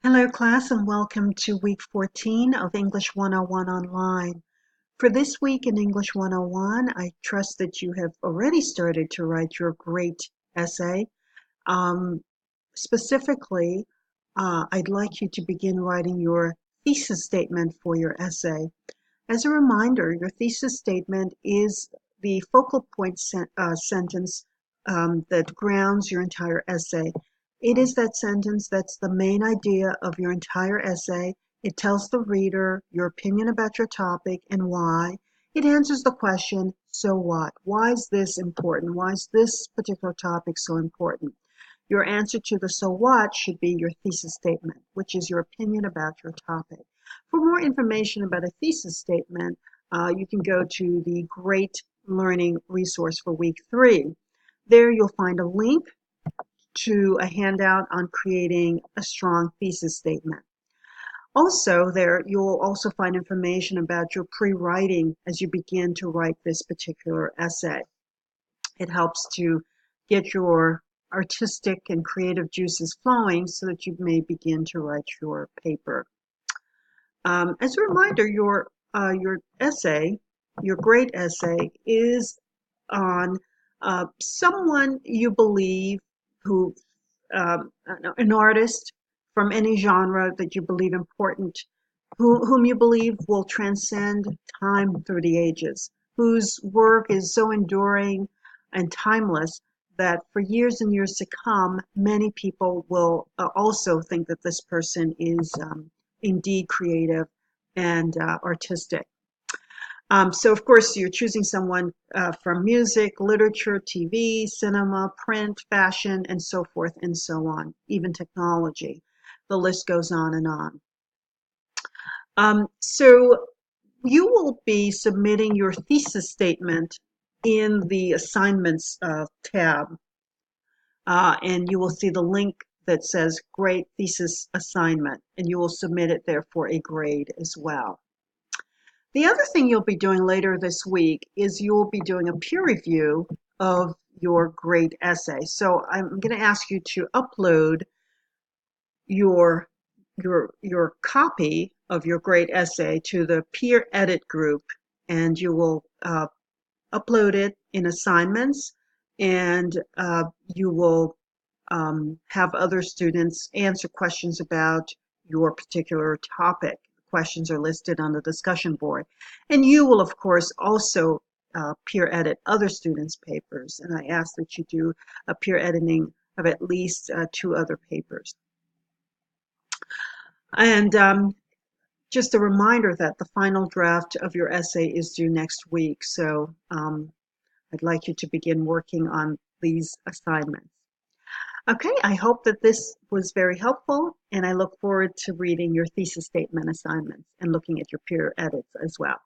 Hello, class, and welcome to week 14 of English 101 Online. For this week in English 101, I trust that you have already started to write your great essay. Um, Specifically, I'd like you to begin writing your thesis statement for your essay. As a reminder, your thesis statement is the focal point sentence that grounds your entire essay. It is that sentence that's the main idea of your entire essay. It tells the reader your opinion about your topic and why. It answers the question, so what? Why is this important? Why is this particular topic so important? Your answer to the so what should be your thesis statement, which is your opinion about your topic. For more information about a thesis statement, you can go to the Great Learning resource for week 3. There you'll find a link to a handout on creating a strong thesis statement. Also, there you'll also find information about your pre-writing as you begin to write this particular essay. It helps to get your artistic and creative juices flowing so that you may begin to write your paper. As a reminder, your essay, your great essay, is on someone you believe who, an artist from any genre that you believe important, whom you believe will transcend time through the ages, whose work is so enduring and timeless that for years and years to come, many people will also think that this person is indeed creative and artistic. So, of course, you're choosing someone from music, literature, TV, cinema, print, fashion, and so forth and so on, even technology. The list goes on and on. So you will be submitting your thesis statement in the assignments tab, and you will see the link that says Great Thesis Assignment, and you will submit it there for a grade as well. The other thing you'll be doing later this week is you'll be doing a peer review of your great essay. So I'm going to ask you to upload your copy of your great essay to the peer edit group, and you will upload it in assignments, and you will have other students answer questions about your particular topic. Questions are listed on the discussion board. And you will, of course, also peer edit other students' papers. And I ask that you do a peer editing of at least 2 other papers. And just a reminder that the final draft of your essay is due next week. So I'd like you to begin working on these assignments. Okay, I hope that this was very helpful, and I look forward to reading your thesis statement assignments and looking at your peer edits as well.